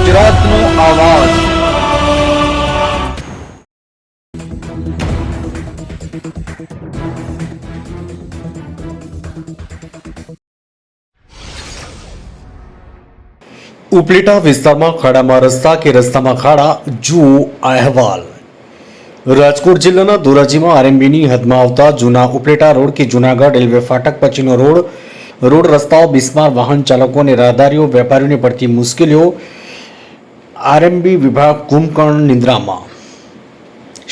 ગુજરાતનો આવાજ। ઉપલેટા વિસ્તારમાં ખાડામાં રસ્તા કે રસ્તામાં ખાડા, જુઓ આ અહેવાલ। રાજકોટ જિલ્લાના ધોરાજીમાં આરએમબીની હદમાં આવતા જૂના ઉપલેટા રોડ કે જૂનાગઢ રેલવે ફાટક પછીનો રોડ રસ્તાઓ બિસ્માર વાહન ચાલકો અને રાહદારીઓ વેપારીઓને પડતી મુશ્કેલીઓ। આરએમબી વિભાગ કુંભકર્ણ નિંદ્રામાં।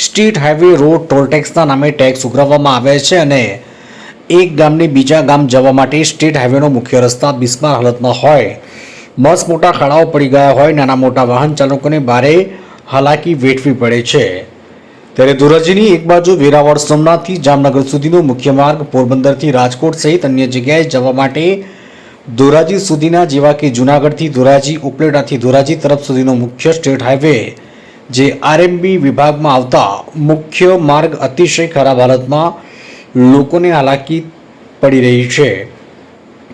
સ્ટેટ હાઈવે રોડ ટોલટેક્સના નામે ટેક્સ ઉઘરાવવામાં આવે છે અને એક ગામની બીજા ગામ જવા માટે સ્ટેટ હાઈવેનો મુખ્ય રસ્તા બિસ્માર હાલતમાં હોય, મસ્ત મોટા ખાડાઓ પડી ગયા હોય, નાના મોટા વાહન ચાલકોને ભારે હાલાકી વેઠવી પડે છે। ત્યારે ધોરાજીની એક બાજુ વેરાવળ સોમનાથથી જામનગર સુધીનો મુખ્ય માર્ગ, પોરબંદરથી રાજકોટ સહિત અન્ય જગ્યાએ જવા માટે ધોરાજી સુધીના જેવા કે જૂનાગઢથી ધોરાજી, ઉપલેટાથી ધોરાજી તરફ સુધીનો મુખ્ય સ્ટેટ હાઈવે જે આરએમબી વિભાગમાં આવતા મુખ્ય માર્ગ અતિશય ખરાબ હાલતમાં લોકોને હાલાકી પડી રહી છે।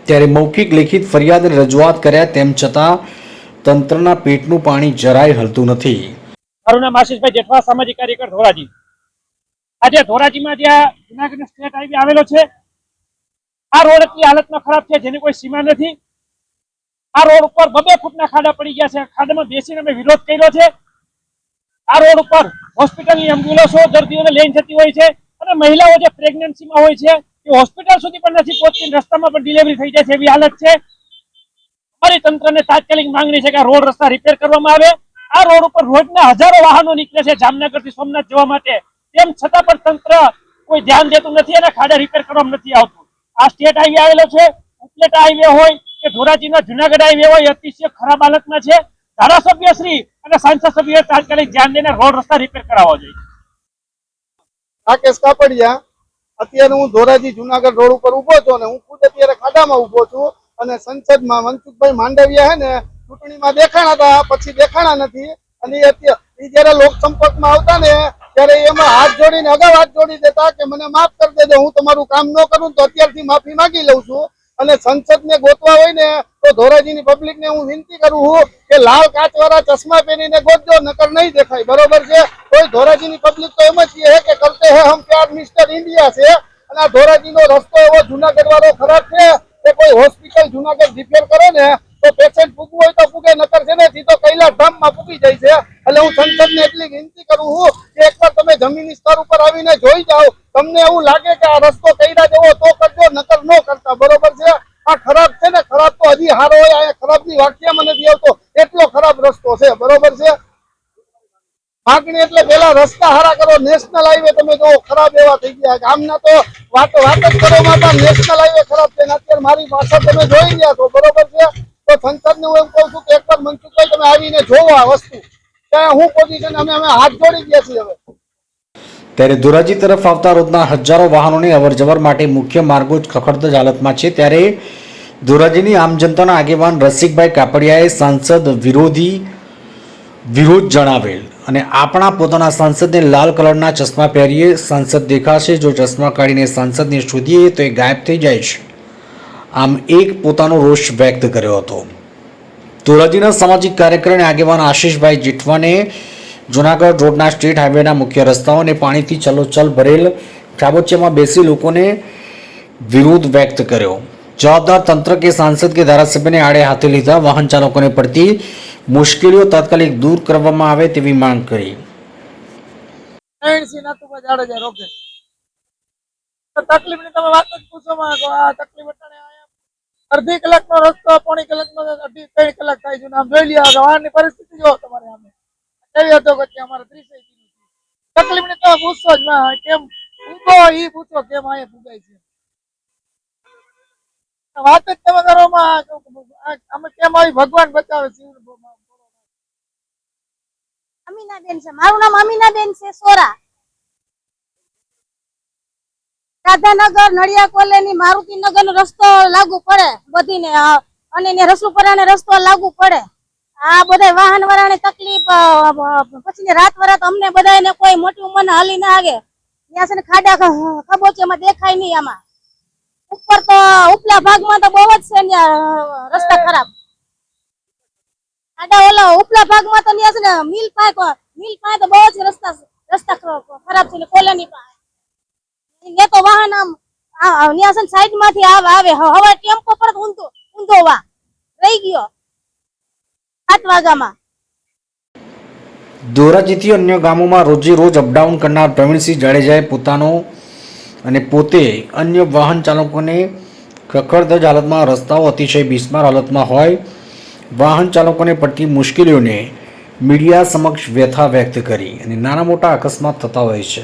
ત્યારે મૌખિક લેખિત ફરિયાદ અને રજૂઆત કર્યા તેમ છતાં તંત્રના પેટનું પાણી જરાય હલતું નથી। મારું નામ આશીષભાઈ જેઠવા, સામાજિક કાર્યકર ધોરાજી। આજે ધોરાજીમાં જ્યાં જૂનાગઢ સ્ટેટ હાઈવે આવેલો છે, આ રોડ એટલી હાલતમાં ખરાબ છે જેની કોઈ સીમા નથી। આ રોડ ઉપર 2 ફૂટના ખાડા પડી ગયા છે। ખાડામાં બેસીને અમે વિરોધ કર્યો છે। આ રોડ ઉપર હોસ્પિટલની એમ્બ્યુલન્સો દર્દીઓને લઈને જતી હોય છે અને મહિલાઓ જે પ્રેગ્નન્સીમાં હોય છે એ હોસ્પિટલ સુધી પણ નથી પહોંચતી, રસ્તામાં પણ ડિલિવરી થઈ જાય છે, એવી હાલત છે। અમારી તંત્રને તાત્કાલિક માંગણી છે કે આ રોડ રસ્તા રિપેર કરવામાં આવે। આ રોડ ઉપર રોજના હજારો વાહનો નીકળે છે જામનગરથી સોમનાથ જવા માટે, તેમ છતાં પણ તંત્ર કોઈ ધ્યાન દેતું નથી અને ખાડા રિપેર કરવામાં નથી આવતું। આ સ્ટેટ હાઈવે આવેલો છે, ઉપલેટા હાઈવે હોય કે ધોરાજીના જૂનાગઢ હાઈવે હોય, અતિશય ખરાબ હાલતમાં છે। ધારાસભ્ય શ્રી અને સાંસદ સભ્યોએ તાત્કાલિક ધ્યાન દઈને રોડ રસ્તા રિપેર કરાવવા જોઈએ। રાકેશ કાપડિયા, અત્યારે હું ધોરાજી જૂનાગઢ રોડ ઉપર ઉભો છું અને હું ખુદ અત્યારે ખાડામાં ઉભો છું અને સંસદમાં મનસુખભાઈ માંડવિયા હે ને ચૂંટણીમાં દેખાણા હતા, પછી દેખાણા નથી અને એ જયારે લોક સંપર્કમાં આવતા ને ત્યારે એમાં હાથ જોડીને અગાઉ હાથ જોડી દેતા કે મને માફ કરી દેજો, હું તમારું કામ ન કરું તો અત્યારથી માફી માંગી લઉં છું। અને સંસદને ગોતવા હોય ને તો ધોરાજીની પબ્લિકને હું વિનંતી કરું છું કે લાલ કાચવાળા ચશ્મા પહેરીને ગોતજો, નકર નહીં દેખાય, બરોબર છે। કોઈ ધોરાજીની પબ્લિક તો એમ જ કહે કે કરતે હે હમ પ્યાર મિસ્ટર ઇન્ડિયા છે। અને આ ધોરાજીનો રસ્તો એવો જુનાગઢ વાળો ખરાબ છે કે કોઈ હોસ્પિટલ જુનાગઢ રિપેર કરે ને તો પેશન્ટ પૂગવું હોય તો પૂગે, નકર છે ને સીધો કૈલાસ ધામમાં પૂગી જાય છે। એટલે હું સંસદને એટલી વિનંતી કરું છું કે એકવાર તમે જમીની સ્તર ઉપર આવીને જોઈ જાઓ, તમને એવું લાગે કે આ રસ્તો કઈરા જેવો તો કરજો, નકર ન કરતા, બરોબર છે। આ ખરાબ છે ને, ખરાબ તો હજી હારો હોય, આ ખરાબની વાક્યમાં નથી આવતો, એટલો ખરાબ રસ્તો છે, બરોબર છે। માગણી એટલે પેલા રસ્તા હારા કરો, નેશનલ હાઈવે તમે જો ખરાબ એવા થઈ ગયા, ગામના તો વાત જ કરવામાં હતા, નેશનલ હાઈવે ખરાબ છે ને અત્યારે મારી પાછળ તમે જોઈ રહ્યા છો, બરોબર છે। તો સંસદને હું એમ કહું છું કે એકવાર મનસુખભાઈ તમે આવીને જોવો આ વસ્તુ, ત્યાં હું પોઝિશન અમે હાથ જોડી ગયા છીએ હવે। ત્યારે ધોરાજી તરફ આવતા રોજના હજારો વાહનોની અવરજવર માટે મુખ્ય માર્ગો જ ખખડધજ હાલતમાં છે। ત્યારે ધોરાજીની આમ જનતાના આગેવાન રસિકભાઈ કાપડિયાએ સાંસદ વિરોધ જણાવેલ અને આપણા પોતાના સાંસદને લાલ કલરના ચશ્મા પહેરીએ સાંસદ દેખાશે, જો ચશ્મા કાઢીને સાંસદને શોધીએ તો એ ગાયબ થઈ જાય છે। આમ એક પોતાનો રોષ વ્યક્ત કર્યો હતો। ધોરાજીના સામાજિક કાર્યકર અને આગેવાન આશીષભાઈ જેઠવાને જૂનાગઢ રોડના સ્ટેટ હાઈવેના મુખ્ય રસ્તાઓને પાણીથી ચલોચલ ભરેલ ખાબોચિયામાં બેસી લોકોને વિરોધ વ્યક્ત કર્યો। જવાબદાર તંત્ર કે સાંસદ કે ધારાસભ્યને આડે હાથે લીધા, વાહન ચાલકોને પડતી મુશ્કેલીઓ તાત્કાલિક દૂર કરવામાં આવે તેવી માંગ કરી। તકલીફની તમે વાત જ પૂછો માં, આ તકલીફ અડધી કલાકનો રસ્તો, પોણી કલાકનો, 2.5 કલાક થાય છે। આમ જોઈ લ્યો વાહનની પરિસ્થિતિ જો તમારે આમે કેવી હતો કે અમારે 30 તકલીફની તમે પૂછો જ માં, કેમ પૂછો ઈ પૂછો કેમ અહીંયા પૂગાય છે, વાત જ તમે કરો માં, અમે કેમ આવી ભગવાન બચાવે છે। અમીનાબેન છે, મારું નામ અમીનાબેન છે સોરા, રાધાનગર નડિયા કોલોની મારુતિનગર નો રસ્તો લાગુ પડે બધીને અને રસુપરાને રસ્તો લાગુ પડે। આ બધા વાહન વાળાને તકલીફ, પછી રાત વરાત અમને બધાને કોઈ મોટી ઉંમરના હાલી ના આગે, ત્યાં છે ને ખાડા ખબોચિયામાં દેખાય નહીં। આમાં ઉપર તો ઉપલા ભાગમાં તો બહુ જ છે રસ્તા ખરાબ। ખાડા ઓલા ઉપલા ભાગમાં તો ન્યા છે ને મિલ પાસે તો બહુ જ રસ્તા ખરાબ છે ને કોલોની પાસે ને તો વાહન આમ ન્યા છે સાઈડ માંથી આવે હવે ટેમ્પો પર ઊંધો વા રહી ગયો 7 વાગ્યામાં. ધોરાજીથી અન્ય ગામોમાં રોજે રોજ અપડાઉન કરનાર પ્રવીણસિંહ જાડેજાએ પોતે અન્ય વાહન ચાલકોને ખખડધજ હાલતમાં રસ્તાઓ અતિશય બિસ્માર હાલતમાં હોય વાહન ચાલકોને પડતી મુશ્કેલીઓને મીડિયા સમક્ષ વ્યથા વ્યક્ત કરી અને નાના મોટા અકસ્માત થતા હોય છે.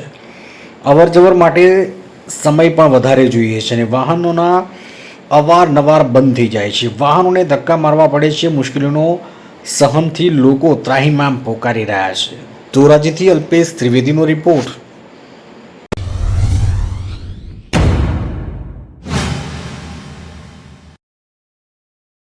અવર જવર માટે સમય પણ વધારે જોઈએ છે અને વાહનોના અવારનવાર બંધ થઈ જાય છે. વાહનોને ધક્કા મારવા પડે છે. મુશ્કેલીઓનો સહનથી લોકો ત્રાહિમામ પોકારી રહ્યા છે. ધોરાજીથી અલ્પેશ ત્રિવેદીનો રિપોર્ટ.